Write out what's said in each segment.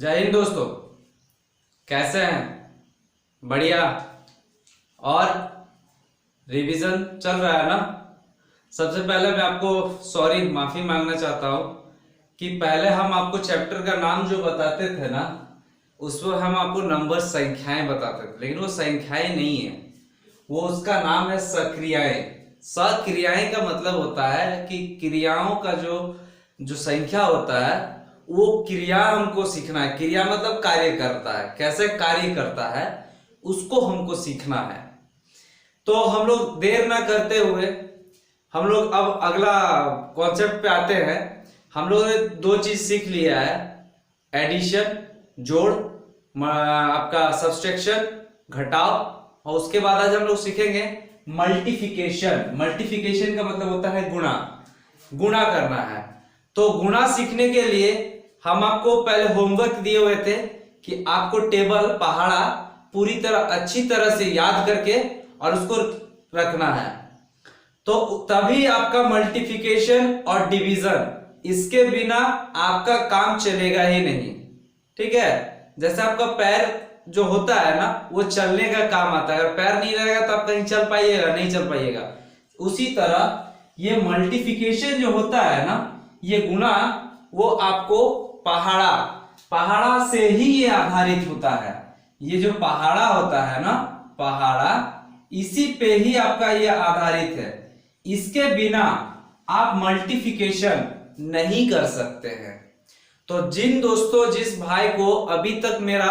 जय हिंद दोस्तों, कैसे हैं? बढ़िया। और रिवीजन चल रहा है ना? सबसे पहले मैं आपको माफी मांगना चाहता हूं कि पहले हम आपको चैप्टर का नाम जो बताते थे ना, उसमें हम आपको नंबर संख्याएं बताते थे, लेकिन वो संख्याएं नहीं है, वो उसका नाम है सक्रियाएं। सक्रियाएं का मतलब होता है कि क्रियाओं का जो संख्या होता है वो क्रिया हमको सीखना है। क्रिया मतलब कार्य करता है, कैसे कार्य करता है उसको हमको सीखना है। तो हम लोग देर ना करते हुए हम लोग अब अगला कॉन्सेप्ट पे आते हैं। हम लोग ने दो चीज सीख लिया है, एडिशन जोड़, आपका सब्सट्रैक्शन घटाव, और उसके बाद आज हम लोग सीखेंगे मल्टीप्लिकेशन। मल्टीप्लिकेशन का मतलब होता है गुणा, गुणा करना है। तो गुणा सीखने के लिए हम आपको पहले होमवर्क दिए हुए थे कि आपको टेबल पहाड़ा पूरी तरह अच्छी तरह से याद करके और उसको रखना है, तो तभी आपका मल्टीप्लिकेशन और डिवीजन, इसके बिना आपका काम चलेगा ही नहीं। ठीक है, जैसे आपका पैर जो होता है ना, वो चलने का काम आता है। अगर पैर नहीं रहेगा तो आप कहीं चल पाइएगा? नहीं चल पाइएगा। उसी तरह ये मल्टीप्लिकेशन जो होता है ना, ये गुणा, वो आपको पहाड़ा पहाड़ा से ही ये आधारित होता है। ये जो पहाड़ा होता है ना, पहाड़ा, इसी पे ही आपका ये आधारित है। इसके बिना आप मल्टीप्लिकेशन नहीं कर सकते हैं। तो जिस भाई को अभी तक मेरा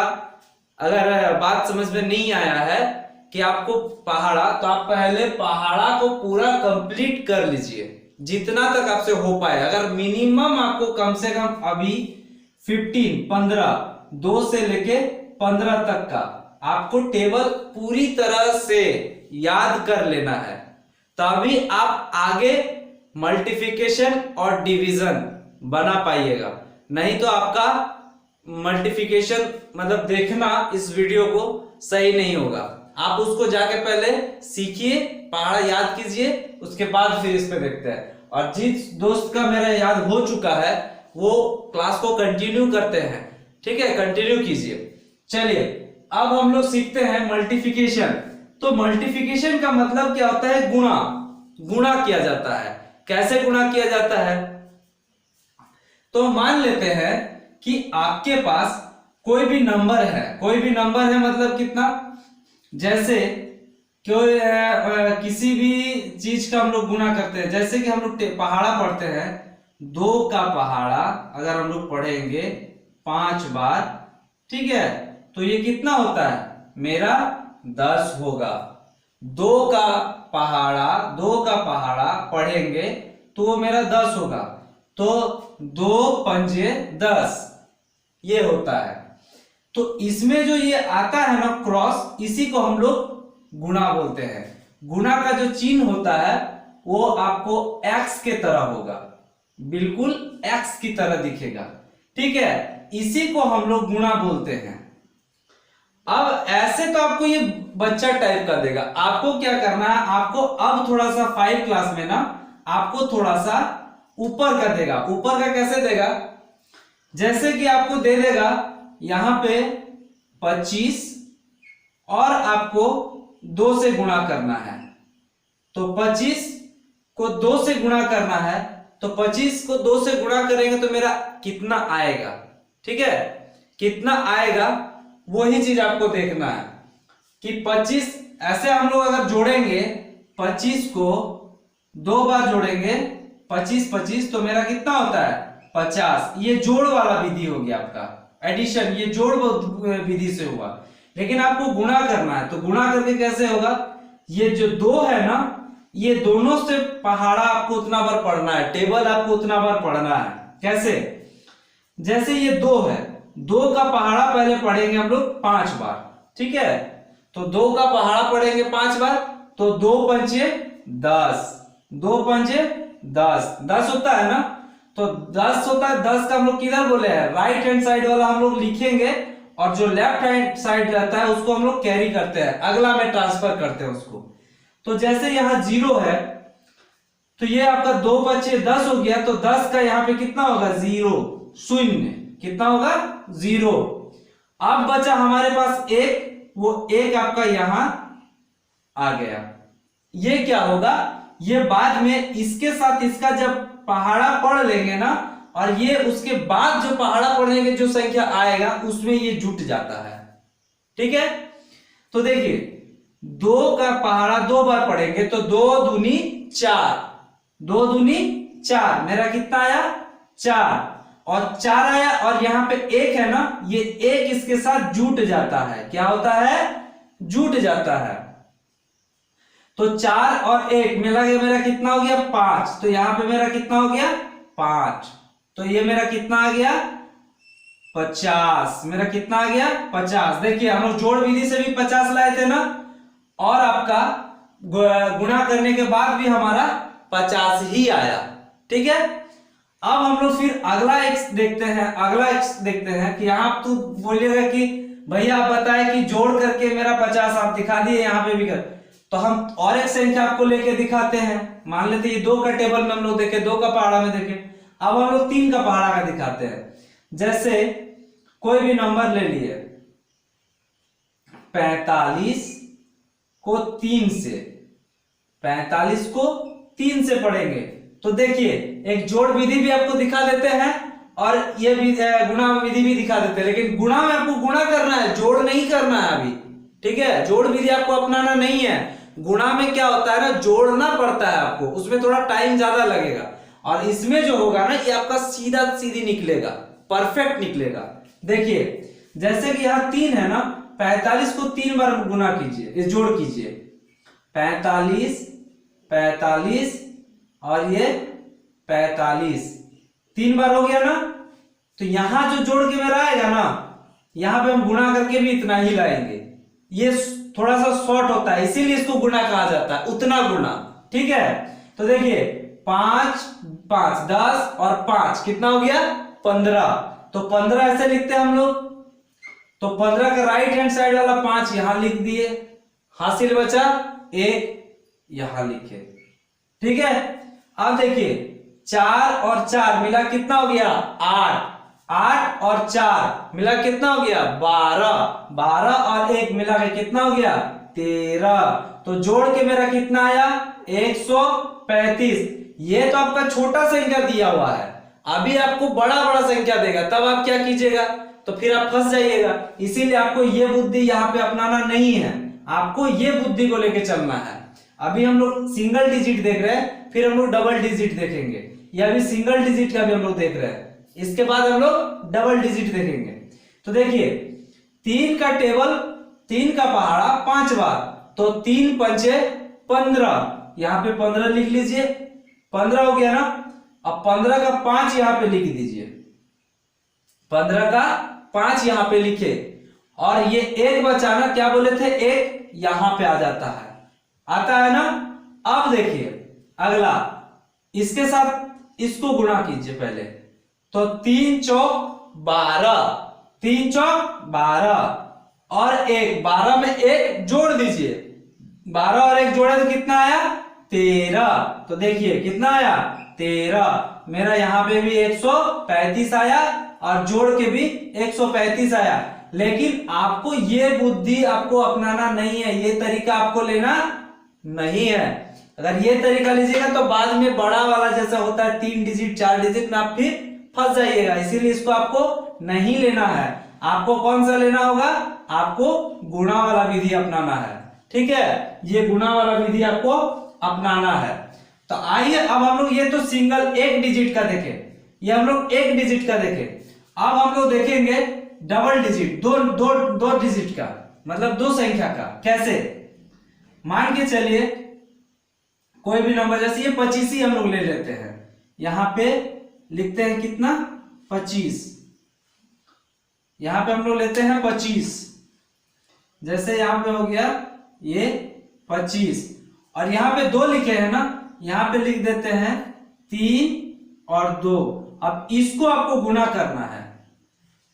अगर बात समझ में नहीं आया है कि आपको पहाड़ा, तो आप पहले पहाड़ा को पूरा कंप्लीट कर लीजिए जितना तक आपसे हो पाए। अगर मिनिमम आपको कम से कम अभी 15 2 से लेके 15 तक का आपको टेबल पूरी तरह से याद कर लेना है, तभी आप आगे मल्टीप्लिकेशन और डिवीजन बना पाइएगा। नहीं तो आपका मल्टीप्लिकेशन मतलब देखना इस वीडियो को सही नहीं होगा। आप उसको जाके पहले सीखिए, पहाड़ा याद कीजिए, उसके बाद फिर इस पे देखते हैं। और जिस दोस्त का मेरा याद हो चुका है वो क्लास को कंटिन्यू करते हैं। ठीक है, कंटिन्यू कीजिए। चलिए अब हम लोग सीखते हैं मल्टीप्लिकेशन। तो मल्टीप्लिकेशन का मतलब क्या होता है? गुणा। गुणा किया जाता है। कैसे गुणा किया जाता है? तो मान लेते हैं कि आपके पास कोई भी नंबर है, कोई भी नंबर है मतलब कितना, जैसे कोई किसी भी चीज का हम लोग गुणा करते हैं। जैसे कि हम लोग पहाड़ा पढ़ते हैं, 2 का पहाड़ा अगर हम लोग पढ़ेंगे 5 बार, ठीक है, तो ये कितना होता है? मेरा 10 होगा। 2 का पहाड़ा पढ़ेंगे तो वो मेरा 10 होगा। तो 2 पंजे 10 ये होता है। तो इसमें जो ये आता है ना क्रॉस, इसी को हम लोग गुणा बोलते हैं। गुणा का जो चिन्ह होता है वो आपको x के तरह होगा, बिल्कुल x की तरह दिखेगा। ठीक है, इसी को हम लोग गुणा बोलते हैं। अब ऐसे तो आपको ये बच्चा टाइप कर देगा। आपको क्या करना है, आपको अब थोड़ा सा 5 क्लास में ना आपको थोड़ा सा ऊपर कर देगा। ऊपर का कैसे देगा? जैसे कि आपको दे देगा यहां पे 25 और आपको 2 से गुणा करना है। तो 25 को 2 से गुणा करना है, तो 25 को 2 से गुणा करेंगे तो मेरा कितना आएगा? ठीक है, कितना आएगा वही चीज आपको देखना है कि 25 ऐसे हम लोग अगर जोड़ेंगे, 25 को 2 बार जोड़ेंगे, 25 25, तो मेरा कितना होता है? 50। ये जोड़ वाला विधि हो गया आपका, एडिशन, ये जोड़ विधि से हुआ। लेकिन आपको गुणा करना है, तो गुणा करके कैसे होगा? ये जो 2 है ना, ये दोनों से पहाड़ा आपको उतना बार पढ़ना है, टेबल आपको उतना बार पढ़ना है। कैसे? जैसे ये 2 है, 2 का पहाड़ा पहले पढ़ेंगे हम लोग 5 बार। ठीक है, तो 2 का पहाड़ा पढ़ेंगे 5 बार, तो 2 पंजे 10, 2 पंजे 10, 10 होता है ना। तो 10 होता है, 10 का हम लोग किधर बोले हैं? राइट हैंड साइड वाला हम लोग लिखेंगे, और जो लेफ्ट हैंड साइड रहता है उसको हम लोग कैरी करते हैं, अगला में ट्रांसफर करते हैं उसको। तो जैसे यहां 0 है, तो ये आपका 2 5 10 हो गया, तो 10 का यहां पे कितना होगा? 0, शून्य। कितना होगा 0। अब बचा हमारे पास एक, वो एक आपका यहां आ गया। ये क्या होगा, ये बाद में इसके साथ इसका जब पहाड़ा पढ़ लेंगे ना, और ये उसके बाद जो पहाड़ा पढ़ने जो संख्या आएगा उसमें ये जुट जाता है। ठीक है, तो देखिए 2 का पहाड़ा 2 बार पढ़ेंगे तो 2 दूनी 4, 2 दूनी 4, मेरा कितना आया 4, और 4 आया, और यहां पे 1 है ना, ये 1 इसके साथ जुट जाता है। क्या होता है, जुट जाता है। तो 4 और 1 मिला के मेरा कितना हो गया 5, तो यहां पे मेरा कितना हो गया 5, तो ये मेरा कितना आ गया 50, मेरा कितना आ गया 50। देखिए हम लोग जोड़ विधि से भी 50 लाए थे ना, और आपका गुणा करने के बाद भी हमारा 50 ही आया। ठीक है, अब हम लोग फिर अगला x देखते हैं। अगला x देखते हैं कि यहां तो बोलिएगा कि भैया आप बताएं कि जोड़ करके मेरा 50 आप दिखा दिए यहां पे भी कर, तो हम और एक संख्या आपको लेके दिखाते हैं। मान लेते ये 2 का टेबल में हम लोग देखे, 2 का पहाड़ा में देखे, अब हम लोग 3 का पहाड़ा का दिखाते हैं। जैसे कोई भी नंबर ले लिए, 45 को 3 से, 45 को 3 से पढ़ेंगे तो देखिए एक जोड़ विधि भी आपको दिखा देते हैं, और ये भी गुणा विधि भी दिखा देते हैं, लेकिन गुणा में आपको गुणा करना है, जोड़ नहीं करना है अभी। ठीक है, जोड़ विधि आपको अपनाना नहीं है। गुणा में क्या होता है ना, जोड़ना पड़ता है आपको, उसमें थोड़ा टाइम ज्यादा लगेगा, और इसमें जो होगा ना ये आपका सीधा सीधी निकलेगा, परफेक्ट निकलेगा। देखिए जैसे कि यहां 3 है ना, 45 को 3 बार गुना कीजिए, जोड़ कीजिए, 45 45 और ये 45, 3 बार हो गया ना। तो यहां जो जोड़ के मेरा आएगा ना, यहां पे हम गुणा करके भी इतना ही लाएंगे। ये थोड़ा सा शॉर्ट होता है, इसीलिए इसको गुणा कहा जाता है, उतना गुणा। ठीक है, तो देखिए 5 5 10 और 5 कितना हो गया 15, तो 15 ऐसे लिखते हैं हम लोग। तो 15 का राइट हैंड साइड वाला 5 यहां लिख दिए, हासिल बचा 1 यहां लिखे। ठीक है, अब देखिए 4 और 4 मिला कितना हो गया 8, 8 और 4 मिला कितना हो गया 12, 12 और 1 मिला के कितना हो गया 13, तो जोड़ के मेरा कितना आया 135। ये तो आपका छोटा संख्या दिया हुआ है, अभी आपको बड़ा बड़ा संख्या देगा, तब आप क्या कीजिएगा, तो फिर आप फंस जाइएगा। इसीलिए आपको ये बुद्धि यहाँ पे अपनाना नहीं है, आपको ये बुद्धि को लेके चलना है। अभी हम लोग सिंगल डिजिट देख रहे हैं, फिर हम लोग डबल डिजिट देखेंगे, या अभी सिंगल डिजिट का भी हम लोग देख रहे हैं, इसके बाद हम लोग डबल डिजिट देखेंगे। तो देखिए 3 का टेबल, 3 का पहाड़ा 5 बार, तो 3 पंचे 15, यहां पे 15 लिख लीजिए, 15 हो गया ना। अब 15 का 5 यहां पे लिख दीजिए, 15 का 5 यहां पे लिखे, और ये 1 बचा ना, क्या बोले थे 1 यहां पे आ जाता है, आता है ना। अब देखिए अगला, इसके साथ इसको गुणा कीजिए पहले, तो 3 चौक 12, 3 चौक 12 और 1, 12 में 1 जोड़ दीजिए, 12 और 1 जोड़े तो कितना आया 13, तो देखिए कितना आया 13, मेरा यहां पे भी 135 आया, और जोड़ के भी 135 आया। लेकिन आपको ये बुद्धि आपको अपनाना नहीं है, ये तरीका आपको लेना नहीं है। अगर ये तरीका लीजिएगा तो बाद में बड़ा वाला जैसा होता है 3 डिजिट 4 डिजिट में आप फिर फंस जाइएगा, इसीलिए इसको आपको नहीं लेना है। आपको कौन सा लेना होगा, आपको गुणा वाला विधि अपनाना है। ठीक है, ये गुणा वाला विधि आपको अपनाना है। तो आइए अब हम लोग, ये तो सिंगल 1 डिजिट का देखें, ये हम लोग 1 डिजिट का देखें। अब हम लोग देखेंगे डबल डिजिट, दो डिजिट का, मतलब 2 संख्या का। कैसे, मान के चलिए कोई भी नंबर, जैसे ये 25 ही हम लोग ले लेते हैं, यहां पे लिखते हैं कितना 25, यहां पे हम लोग लेते हैं 25, जैसे यहां पे हो गया ये 25, और यहां पे 2 लिखे हैं ना, यहां पे लिख देते हैं 3 और 2। अब इसको आपको गुना करना है,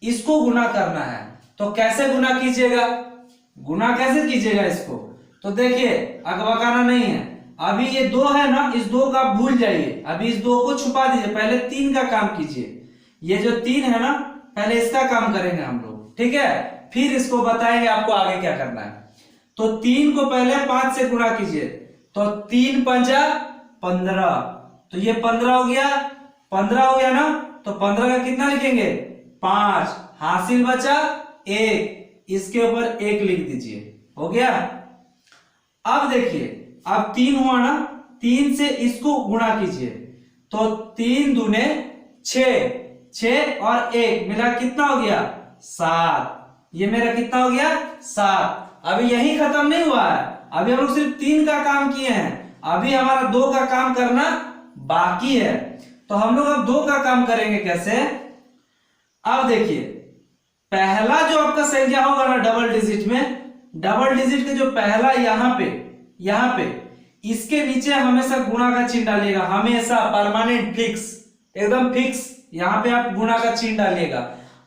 इसको गुना करना है, तो कैसे गुना कीजिएगा, गुना कैसे कीजिएगा इसको, तो देखिए अगबकाना नहीं है। अभी ये 2 है ना, इस 2 का आप भूल जाइए, अभी इस 2 को छुपा दीजिए, पहले 3 का काम कीजिए। ये जो 3 है ना, पहले इसका काम करेंगे हम लोग, ठीक है, फिर इसको बताएंगे आपको आगे क्या करना है। तो 3 को पहले 5 से गुणा कीजिए, तो 3 पंजा 15, तो ये 15 हो गया, 15 हो गया ना, तो 15 का कितना लिखेंगे 5, हासिल बचा 1, इसके ऊपर 1 लिख दीजिए, हो गया। अब देखिए अब 3 हुआ ना, 3 से इसको गुणा कीजिए, तो 3 दूने 6, 6 और 1 मिला कितना हो गया 7, ये मेरा कितना हो गया 7। अभी यही खत्म नहीं हुआ है, अभी हम लोग सिर्फ 3 का काम किए हैं, अभी हमारा 2 का काम करना बाकी है। तो हम लोग अब 2 का काम करेंगे कैसे। अब देखिए पहला जो आपका संख्या होगा ना डबल डिजिट में, डबल डिजिट के जो पहला यहां पे इसके नीचे हमेशा गुणा का चिन्ह डालिएगा, हमेशा परमानेंट फिक्स, एकदम फिक्स, यहां पे आप गुणा का चिन्ह डालिएगा।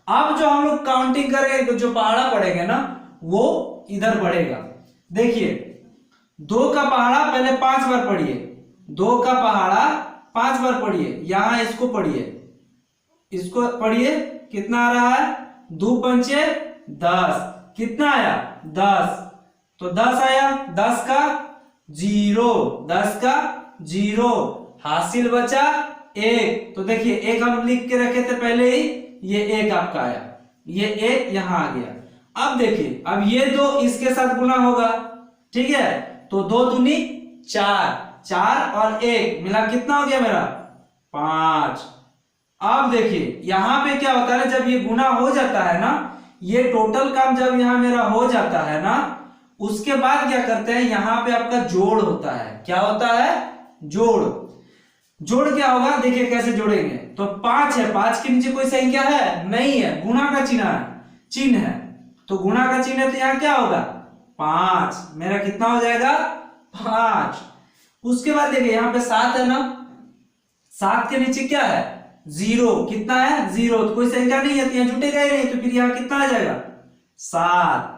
अब जो हम लोग काउंटिंग करेंगे, जो पहाड़ा पड़ेगा ना वो इधर बढ़ेगा। देखिए 2 का पहाड़ा पहले 5 बार पढ़िए, 2 का पहाड़ा 5 बार पढ़िए, यहां इसको पढ़िए, इसको पढ़िए, कितना आ रहा है 2 पंचे 10, कितना आया 10, तो 10 आया, 10 का 0, 10 का 0, हासिल बचा 1, तो देखिए 1 हम लिख के रखे थे पहले ही, ये 1 आपका आया, ये 1 यहां आ गया। अब देखिए अब ये 2 इसके साथ गुना होगा, ठीक है, तो 2 दूनी 4, 4 और 1 मिला कितना हो गया मेरा 5। अब देखिए यहां पे क्या होता है, जब ये गुना हो जाता है ना, ये टोटल काम जब यहां मेरा हो जाता है ना, उसके बाद क्या करते हैं, यहां पे आपका जोड़ होता है। क्या होता है जोड़। जोड़ क्या होगा देखिए कैसे जोड़ेंगे, तो 5 है, 5 के नीचे कोई संख्या है नहीं है, गुणा का चिन्ह है, तो गुणा का चिन्ह है, तो यहां क्या होगा 5, मेरा कितना हो जाएगा 5। उसके बाद देखिए यहां पे 7 है ना, 7 के नीचे क्या है 0, कितना है 0, तो कोई संख्या नहीं है, तो यहां जुटेगा ही नहीं, तो फिर यहां कितना आ जाएगा 7।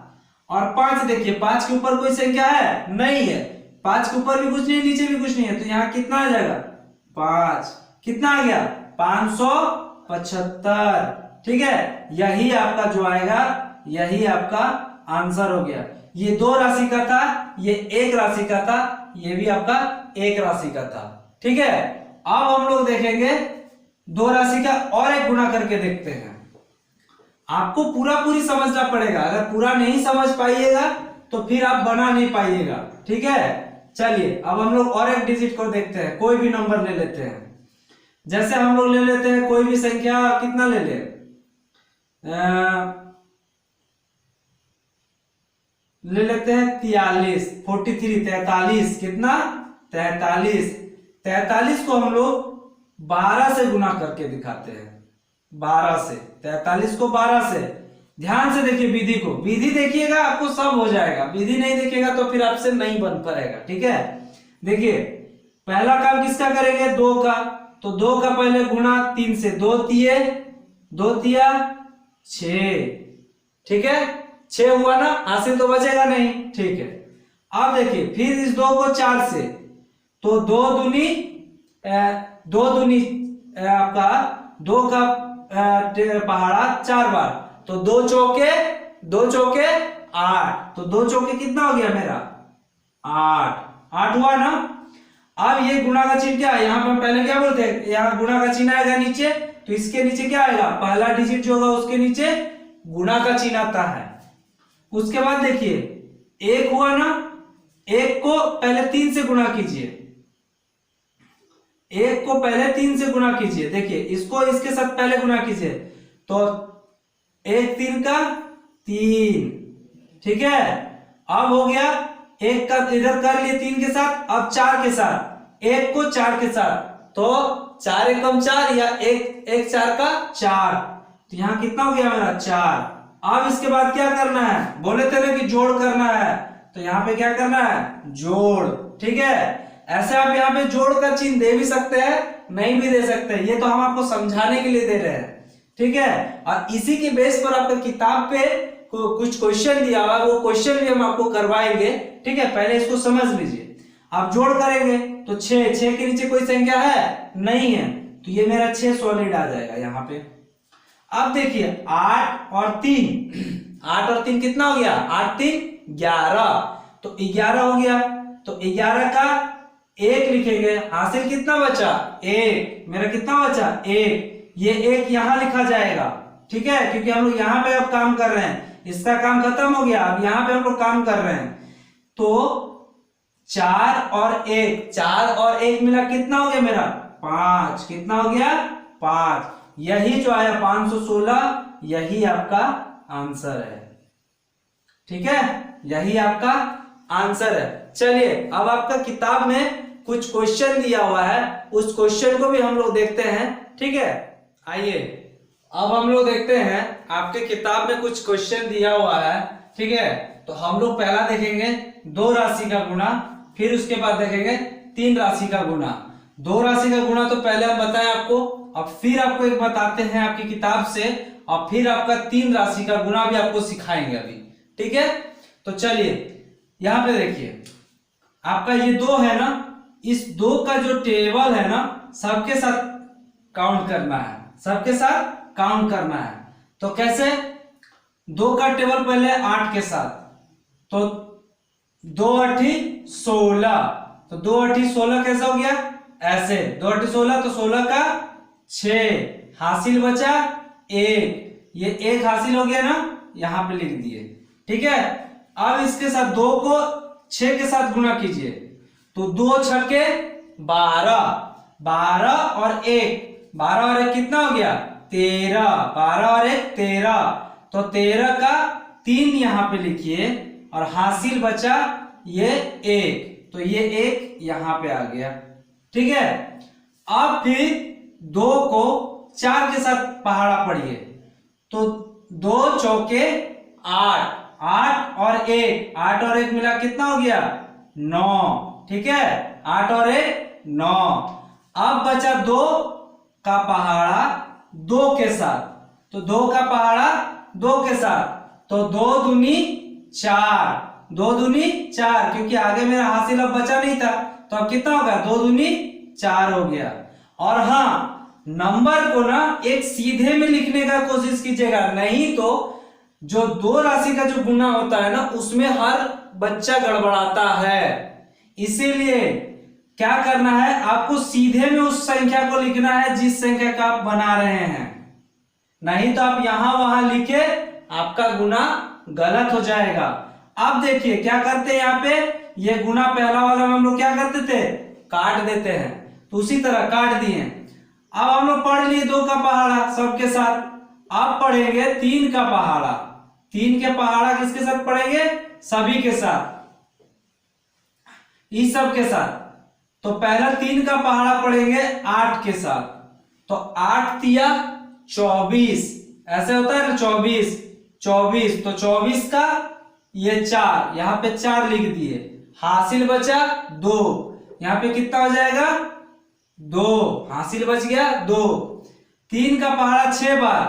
और 5 देखिए 5 के ऊपर कोई संख्या है नहीं है, 5 के ऊपर भी कुछ नहीं, नीचे भी कुछ नहीं है, तो यहां कितना आ जाएगा 5, कितना आ गया 575, ठीक है, यही आपका जो आएगा, यही आपका आंसर हो गया। ये 2 राशि का था, ये 1 राशि का था, ये भी आपका 1 राशि का था, ठीक है। अब हम लोग देखेंगे 2 राशि का और एक गुणा करके देखते हैं। आपको पूरी समझना पड़ेगा, अगर पूरा नहीं समझ पाइएगा तो फिर आप बना नहीं पाइएगा, ठीक है। चलिए अब हम लोग और एक डिजिट को देखते हैं, कोई भी नंबर ले लेते हैं, जैसे हम लोग ले लेते हैं कोई भी संख्या, कितना ले ले लेते हैं 43, 43, कितना 43 को हम लोग 12 से गुना करके दिखाते हैं, 12 से, 43 को 12 से। ध्यान से देखिए विधि को, विधि देखिएगा आपको सब हो जाएगा, विधि नहीं देखिएगा तो फिर आपसे नहीं बन पाएगा, ठीक है। देखिए पहला काम किसका करेंगे 2 का, तो 2 का पहले गुणा 3 से, 2 तिया 6, ठीक है, 6 हुआ ना, हासिल तो बचेगा नहीं, ठीक है। अब देखिए फिर इस 2 को 4 से, तो 2 दूनी आपका 2 का पहाड़ा 4 बार, तो 2 चौके 8, तो 2 चौके कितना हो गया मेरा 8 हुआ ना। अब ये गुणा का चिन्ह क्या है, यहां पे पहले क्या बोलते हैं, यहाँ गुणा का चिन्ह आएगा नीचे, तो इसके नीचे क्या आएगा, पहला डिजिट जो होगा उसके नीचे गुणा का चिन्ह आता है। उसके बाद देखिए 1 हुआ ना, 1 को पहले 3 से गुणा कीजिए, 1 को पहले 3 से गुणा कीजिए, देखिए इसको इसके साथ पहले गुणा कीजिए, तो 1 3 का 3, ठीक है। अब हो गया 1 का इधर कर लिए 3 के साथ, अब 4 के साथ, 1 को 4 के साथ, तो 4 एकम 4 या 1 4 का 4, तो यहां कितना हो गया मेरा 4। अब इसके बाद क्या करना है, बोले थे ना कि जोड़ करना है, तो यहाँ पे क्या करना है जोड़, ठीक है। ऐसे आप यहाँ पे जोड़ का चिन्ह दे भी सकते हैं, नहीं भी दे सकते हैं, ये तो हम आपको समझाने के लिए दे रहे हैं, ठीक है। और इसी के बेस पर आपका किताब पे कुछ क्वेश्चन दिया हुआ, वो क्वेश्चन भी हम आपको करवाएंगे, ठीक है। पहले इसको समझ लीजिए। आप जोड़ करेंगे तो 6 के नीचे कोई संख्या है नहीं है, तो ये मेरा 6 सॉलिड आ जाएगा यहाँ पे। अब देखिए 8 और 3, 8 और 3 कितना हो गया, 8 3 11, तो 11 हो गया। तो 11 का 1 लिखेंगे, हासिल कितना बचा, 1, मेरा कितना बचा 1, ये 1 यहां लिखा जाएगा, ठीक है, क्योंकि हम लोग यहां पे अब काम कर रहे हैं, इसका काम खत्म हो गया, अब यहां पे हम लोग काम कर रहे हैं। तो 4 और 1, 4 और 1 मिला कितना हो गया मेरा 5, कितना हो गया 5, यही जो आया 516, यही आपका आंसर है, ठीक है, यही आपका आंसर है। चलिए अब आपका किताब में कुछ क्वेश्चन दिया हुआ है, उस क्वेश्चन को भी हम लोग देखते हैं, ठीक है। आइए अब हम लोग देखते हैं, आपके किताब में कुछ क्वेश्चन दिया हुआ है, ठीक है। तो हम लोग पहला देखेंगे 2 राशि का गुणा, फिर उसके बाद देखेंगे 3 राशि का गुणा। 2 राशि का गुणा तो पहले हम बताएं आपको, अब फिर आपको एक बताते हैं आपकी किताब से, और फिर आपका 3 राशि का गुणा भी आपको सिखाएंगे अभी, ठीक है। तो चलिए यहां पे देखिए, आपका ये 2 है ना, इस 2 का जो टेबल है ना, सबके साथ काउंट करना है, सबके साथ काउंट करना है। तो कैसे, 2 का टेबल पहले 8 के साथ, तो 2 8 16, तो 2 8 16 कैसा हो गया, ऐसे 2 8 16, तो 16 का 6, हासिल बचा 1, ये 1 हासिल हो गया ना, यहां पे लिख दिए, ठीक है। अब इसके साथ 2 को 6 के साथ गुणा कीजिए, तो 2 छक्के 12, 12 और 1, 12 और 1 कितना हो गया 13, 12 और 1 13, तो 13 का 3 यहां पे लिखिए, और हासिल बचा ये 1, तो ये 1 यहां पे आ गया, ठीक है। अब फिर 2 को 4 के साथ पहाड़ा पढ़िए, तो 2 चौके 8, 8 और 1, 8 और 1 मिला कितना हो गया 9, ठीक है, 8 और 1 9। अब बचा 2 का पहाड़ा 2 के साथ, तो 2 का पहाड़ा 2 के साथ, तो 2 दूनी 4, 2 दूनी 4, क्योंकि आगे मेरा हासिल अब बचा नहीं था, तो अब कितना होगा 2 दूनी 4 हो गया। और हाँ, नंबर को ना एक सीधे में लिखने का कोशिश कीजिएगा, नहीं तो जो 2 राशि का जो गुना होता है ना, उसमें हर बच्चा गड़बड़ाता है। इसीलिए क्या करना है, आपको सीधे में उस संख्या को लिखना है जिस संख्या का आप बना रहे हैं, नहीं तो आप यहां वहां लिखे, आपका गुना गलत हो जाएगा। अब देखिए क्या करते हैं, यहाँ पे ये गुना पहला वाला में हम लोग क्या करते थे, काट देते हैं, तो उसी तरह काट दिए। अब हम लोग पढ़ लिए 2 का पहाड़ा सबके साथ, अब पढ़ेंगे 3 का पहाड़ा, 3 के पहाड़ा किसके साथ पढ़ेंगे, सभी के साथ, इस सब के साथ। तो पहला 3 का पहाड़ा पढ़ेंगे 8 के साथ, तो 8 तिया 24, ऐसे होता है ना 24, 24, तो 24 का ये 4, यहां पे 4 लिख दिए, हासिल बचा 2, यहां पे कितना हो जाएगा 2, हासिल बच गया 2। 3 का पहाड़ा 6 बार,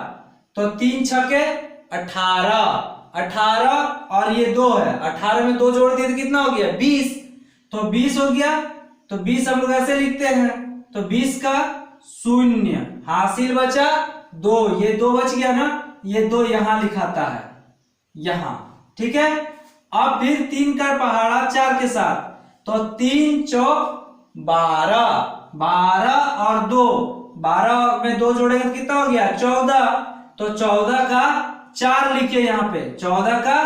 तो 3 छके 18, 18 और ये 2 है, 18 में 2 जोड़ दिए तो कितना हो गया 20, तो 20 हो गया। तो 20 हम लोग ऐसे लिखते हैं, तो 20 का 0, हासिल बचा 2, ये 2 बच गया ना, ये 2 यहां लिखाता है, यहां, ठीक है। अब फिर 3 का पहाड़ा 4 के साथ, तो 3 चौक 12, 12 और 2, 12 में 2 जोड़ेंगे तो कितना हो गया 14, तो 14 का 4 लिखिए यहां पे, 14 का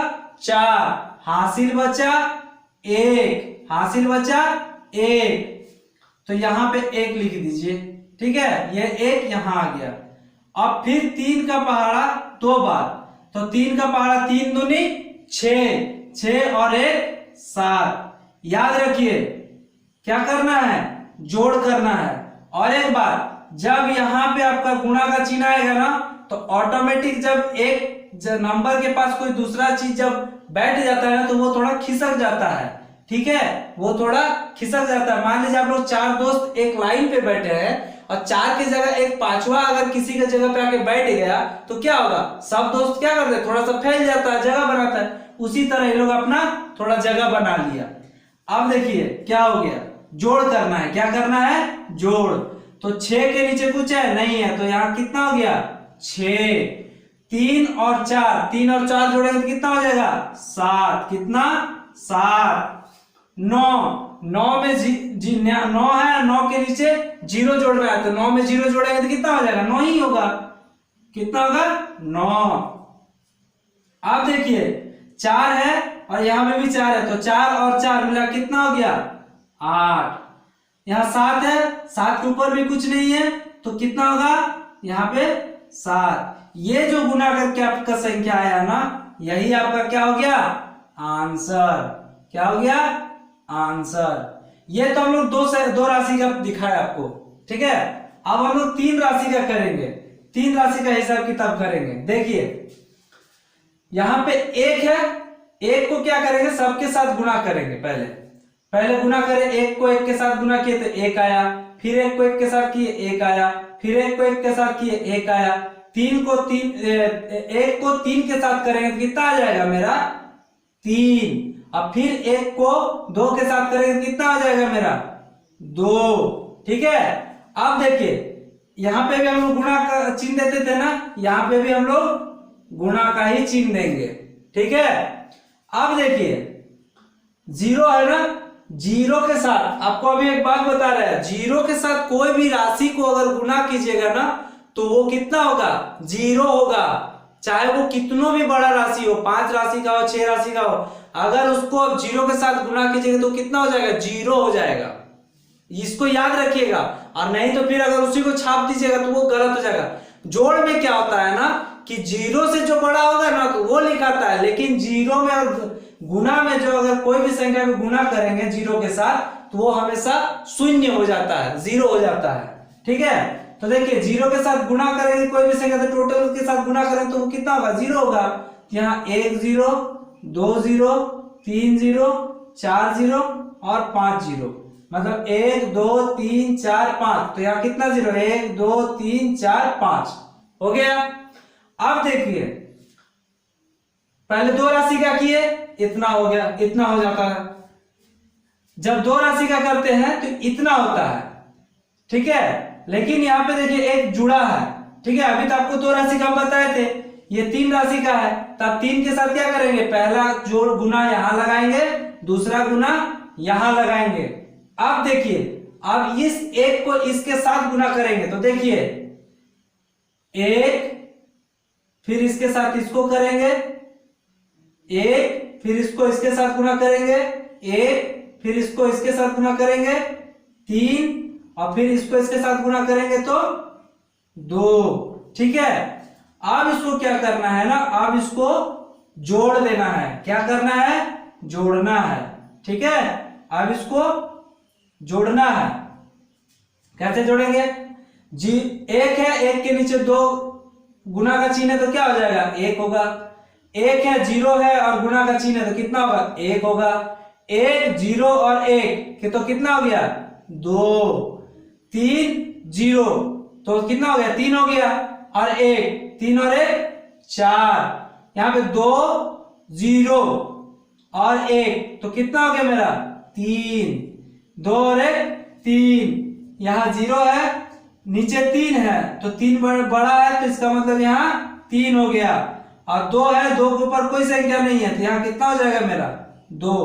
4, हासिल बचा 1, हासिल बचा 1, तो यहां पे 1 लिख दीजिए, ठीक है, ये 1 यहां आ गया। अब फिर 3 का पहाड़ा 2 बार, तो 3 का पहाड़ा 3 दूनी 6, 6 और 1 7। याद रखिए क्या करना है, जोड़ करना है। और एक बात, जब यहां पे आपका गुणा का चिन्ह आएगा ना, तो ऑटोमेटिक जब एक नंबर के पास कोई दूसरा चीज जब बैठ जाता है ना, तो वो थोड़ा खिसक जाता है, ठीक है, वो थोड़ा खिसक जाता है। मान लीजिए आप लोग 4 दोस्त एक लाइन पे बैठे हैं, और 4 की जगह एक 5वां अगर किसी के जगह पे आके बैठ गया, तो क्या होगा, सब दोस्त क्या करते हैं, थोड़ा सा फैल जाता है, जगह बनाता है। उसी तरह ये लोग अपना थोड़ा जगह बना लिया। अब देखिए क्या हो गया, जोड़ करना है, क्या करना है, जोड़। तो 6 के नीचे कुछ है नहीं है, तो यहाँ कितना हो गया 6, 3 और 4, 3 और 4 जोड़ेंगे तो कितना हो जाएगा 7, कितना 7, 9, 9 में 9 है, 9 के नीचे 0 जोड़ रहा है तो 9 में 0 जोड़ेंगे तो कितना हो जाएगा 9 ही होगा, कितना होगा 9। अब देखिए 4 है और यहां पे भी 4 है तो 4 और 4 मिला कितना हो गया 8, यहाँ 7 है, 7 के ऊपर भी कुछ नहीं है तो कितना होगा यहाँ पे 7। ये जो गुना करके आपका संख्या आया ना यही आपका क्या हो गया आंसर, क्या हो गया आंसर। ये तो हम लोग दो राशि का दिखाया आपको, ठीक है। अब हम लोग 3 राशि का करेंगे, 3 राशि का हिसाब किताब करेंगे। देखिए यहां पे 1 है, 1 को क्या करेंगे सबके साथ गुना करेंगे, पहले गुना करें, 1 को 1 के साथ गुना किए तो 1 आया, फिर 1 को 1 के साथ किए 1 आया, फिर 1 को 1 के साथ किए 1 आया, 1 को 3 के साथ करेंगे तो कितना आ जाएगा मेरा 3, अब फिर 1 को 2 के साथ करेंगे तो कितना आ जाएगा मेरा 2, ठीक है। अब देखिए यहां पे भी हम लोग गुणा का चिन्ह देते थे ना, यहां पे भी हम लोग गुणा का ही चिन्ह देंगे, ठीक है। अब देखिए 0 है ना, 0 के साथ आपको अभी एक बात बता रहा है, 0 के साथ कोई भी राशि को अगर गुना कीजिएगा ना तो वो कितना होगा 0 होगा, चाहे वो कितना भी बड़ा राशि हो, 5 राशि का हो 6 राशि का हो, अगर उसको आप 0 के साथ गुना कीजिएगा तो कितना हो जाएगा 0 हो जाएगा, इसको याद रखिएगा। और नहीं तो फिर अगर उसी को छाप दीजिएगा तो वो गलत हो जाएगा। जोड़ में क्या होता है ना कि 0 से जो बड़ा होगा ना तो वो लिखाता है, लेकिन 0 में और गुना में जो अगर कोई भी संख्या को गुना करेंगे 0 के साथ तो वो हमेशा शून्य हो जाता है, 0 हो जाता है, ठीक है। तो देखिए 0 के साथ गुना करेंगे कोई भी संख्या तो टोटल के साथ गुना करेंगे तो वो कितना होगा 0 होगा। यहाँ 1 0, 2 0, 3 0, 4 0 और 5 0, मतलब 1 2 3 4 5, तो यहाँ कितना 0 1 2 3 4 5 हो गया। अब देखिए पहले 2 राशि का किए इतना हो गया, इतना हो जाता है। जब 2 राशि का करते हैं तो इतना होता है, ठीक है। लेकिन यहाँ पे देखिए एक जुड़ा है, ठीक है। अभी तो आपको 2 राशि का बताए थे, ये 3 राशि का है, तब 3 के साथ क्या करेंगे, पहला जोड़ गुना यहां लगाएंगे, दूसरा गुना यहां लगाएंगे। अब देखिए अब इस 1 को इसके साथ गुना करेंगे तो देखिए 1, फिर इसके साथ इसको करेंगे 1, फिर इसको इसके साथ गुना करेंगे 1, फिर इसको इसके साथ गुना करेंगे 3, और फिर इसको इसके साथ गुना करेंगे तो 2, ठीक है। अब इसको क्या करना है ना, अब इसको जोड़ देना है, क्या करना है जोड़ना है, ठीक है। अब इसको जोड़ना है, कैसे जोड़ेंगे 1 है, 1 के नीचे 2 गुना का चिन्ह है तो क्या हो जाएगा 1 होगा, 1 है 0 है और गुना का चिन्ह है तो कितना होगा 1 होगा, 1 0 और 1 के तो कितना हो गया 2, 3 0 तो कितना हो गया 3 हो गया, और 1 3 और 1 4, यहां पे 2 0 और 1 तो कितना हो गया मेरा 3, 2 और 1 3, यहां 0 है नीचे 3 है तो 3 बड़ा है तो इसका मतलब यहाँ 3 हो गया, और 2 है, 2 के ऊपर कोई संख्या नहीं है तो यहाँ कितना हो जाएगा मेरा 2।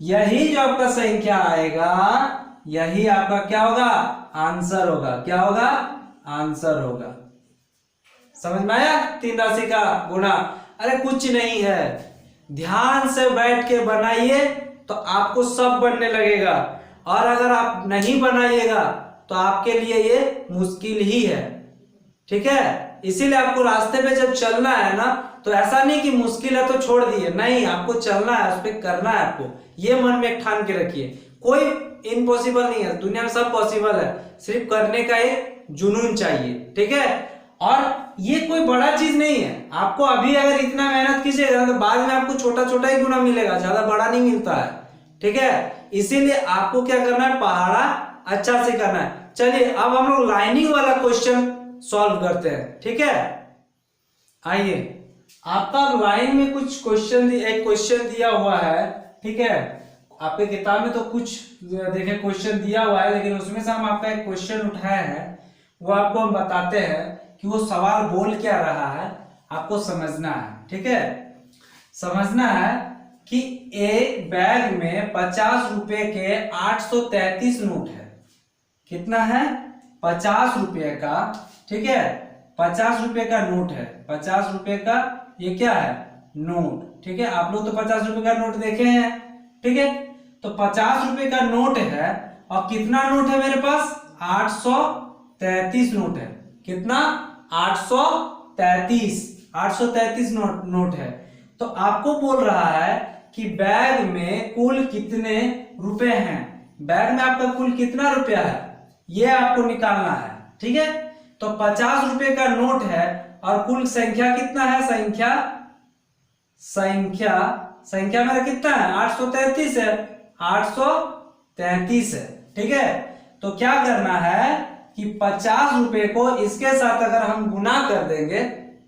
यही जो आपका संख्या आएगा यही आपका क्या होगा आंसर होगा, क्या होगा आंसर होगा। समझ में आया 3 राशि का गुणा? अरे कुछ नहीं है, ध्यान से बैठ के बनाइए तो आपको सब बनने लगेगा, और अगर आप नहीं बनाइएगा तो आपके लिए ये मुश्किल ही है, ठीक है। इसीलिए आपको रास्ते पे जब चलना है ना तो ऐसा नहीं कि मुश्किल है तो छोड़ दिए, नहीं, आपको चलना है, उस पर करना है आपको, ये मन में ठान के रखिए। कोई इम्पॉसिबल नहीं है, दुनिया में सब पॉसिबल है, सिर्फ करने का एक जुनून चाहिए, ठीक है। और ये कोई बड़ा चीज नहीं है, आपको अभी अगर इतना मेहनत कीजिएगा तो बाद में आपको छोटा छोटा ही गुना मिलेगा, ज्यादा बड़ा नहीं मिलता है, ठीक है। इसीलिए आपको क्या करना है, पहाड़ा अच्छा से करना है। चलिए अब हम लोग लाइनिंग वाला क्वेश्चन सॉल्व करते हैं, ठीक है। आइए, आपका लाइन में कुछ क्वेश्चन, एक क्वेश्चन दिया हुआ है, ठीक है। आपके किताब में तो कुछ देखें क्वेश्चन दिया हुआ है, लेकिन उसमें से हम आपका एक क्वेश्चन उठाए हैं, वो आपको हम बताते हैं कि वो सवाल बोल क्या रहा है, आपको समझना है। ठीक है, समझना है कि एक बैग में 50 रुपए के 833 नोट है। कितना है? 50 रुपए का, ठीक है, 50 रुपए का नोट है। 50 रुपए का ये क्या है? नोट। ठीक है, आप लोग तो 50 रुपए का नोट देखे हैं। ठीक है, तो 50 रुपए का नोट है और कितना नोट है मेरे पास? 833 नोट है। कितना? 833 नोट है। तो आपको बोल रहा है कि बैग में कुल कितने रुपए हैं, बैग में आपका कुल कितना रुपया है, ये आपको निकालना है। ठीक है, तो 50 रुपए का नोट है और कुल संख्या कितना है? संख्या मेरा कितना है? 833 है। 833 है। ठीक है, तो क्या करना है कि 50 रुपए को इसके साथ अगर हम गुना कर देंगे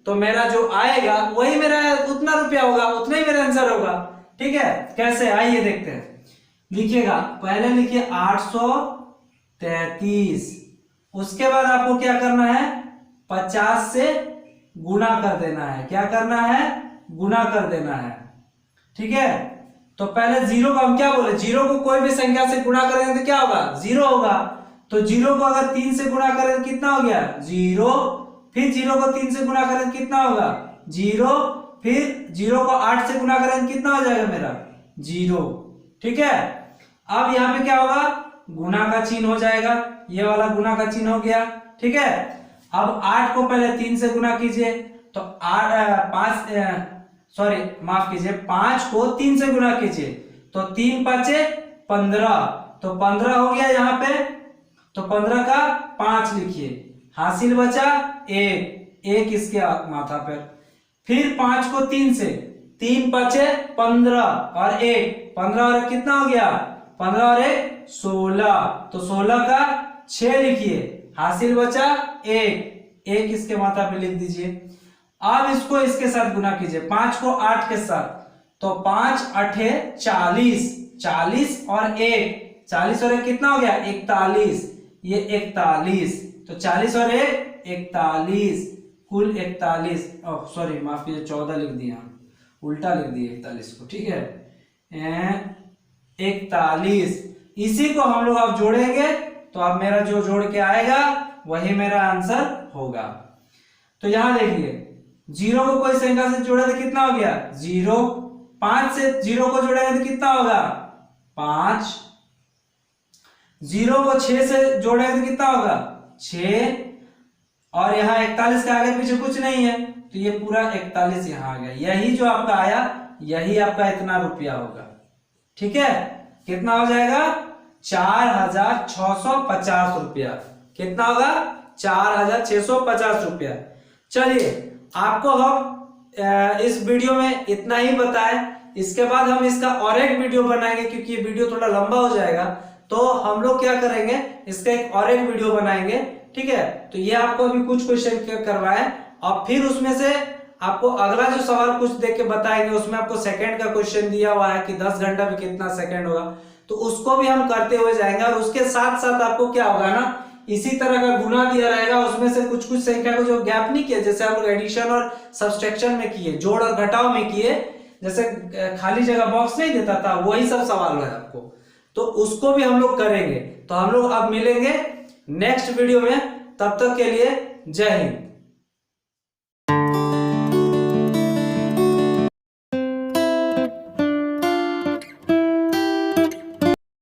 तो मेरा जो आएगा वही मेरा उतना रुपया होगा, उतना ही मेरा आंसर होगा। ठीक है, कैसे? आइए देखते हैं। लिखिएगा, पहले लिखिए 833, उसके बाद आपको क्या करना है? 50 से गुना कर देना है। क्या करना है? गुना कर देना है। ठीक है, तो पहले जीरो को हम क्या बोले? जीरो को कोई भी संख्या से गुना करेंगे तो क्या होगा? जीरो होगा। तो जीरो को अगर 3 से गुना करें तो कितना हो गया? जीरो। फिर जीरो को 3 से गुना करें तो कितना होगा? जीरो। फिर जीरो को 8 से गुना करें तो कितना हो जाएगा मेरा? जीरो। ठीक है, अब यहाँ पे क्या होगा? गुना का चिन्ह हो जाएगा, ये वाला गुना का चिन्ह हो गया। ठीक है, अब 8 को पहले 3 से गुना कीजिए तो 5 को 3 से गुना कीजिए तो 3 5 15, तो 15 हो गया यहाँ पे। तो 15 का 5 लिखिए, हासिल बचा 1 इसके माथा पर। फिर 5 को 3 से, 3 5 15 और 15 और 1 कितना हो गया? 15 और 1 16, तो 16 का 6 लिखिए, हासिल बचा 1 इसके माथा पे लिख दीजिए। अब इसको इसके साथ गुना कीजिए, 5 को 8 के साथ, तो 5 8 40, 40 और 1 कितना हो गया? 41, ये 41, तो 40 और 1 41, कुल 41, सॉरी माफ कीजिए 14 लिख दिया, उल्टा लिख दिया 41 को। ठीक है, 41, इसी को हम लोग अब जोड़ेंगे तो अब मेरा जो जोड़ के आएगा वही मेरा आंसर होगा। तो यहां देखिए, जीरो को कोई संख्या से जोड़े तो कितना हो गया? जीरो। 5 से जीरो को जोड़ेंगे तो कितना होगा? 5। जीरो को 6 से जोड़ेंगे तो कितना होगा? 6। और यहाँ 41 के आगे पीछे कुछ नहीं है तो ये पूरा 41 यहाँ आ गया। यही जो आपका आया, यही आपका इतना रुपया होगा। ठीक है, कितना हो जाएगा? 4650 रुपया। कितना होगा? 4650 रुपया। चलिए, आपको हम इस वीडियो में इतना ही बताएं। इसके बाद हम इसका और एक वीडियो बनाएंगे, क्योंकि ये वीडियो थोड़ा लंबा हो जाएगा, तो हम लोग क्या करेंगे, इसका एक और एक वीडियो बनाएंगे। ठीक है, तो ये आपको अभी कुछ क्वेश्चन करवाए और फिर उसमें से आपको अगला जो सवाल कुछ देख के बताएंगे, उसमें आपको सेकंड का क्वेश्चन दिया हुआ है कि 10 घंटा में कितना सेकंड होगा, तो उसको भी हम करते हुए जाएंगे। और उसके साथ साथ आपको क्या होगा ना, इसी तरह का गुना दिया रहेगा, उसमें से कुछ कुछ संख्या को जो गैप नहीं किया, जैसे हम लोग एडिशन और सब्सट्रैक्शन में किए, जोड़ और घटाव में किए, जैसे खाली जगह बॉक्स नहीं देता था, वही सब सवाल है आपको, तो उसको भी हम लोग करेंगे। तो हम लोग अब मिलेंगे नेक्स्ट वीडियो में, तब तक के लिए जय हिंद।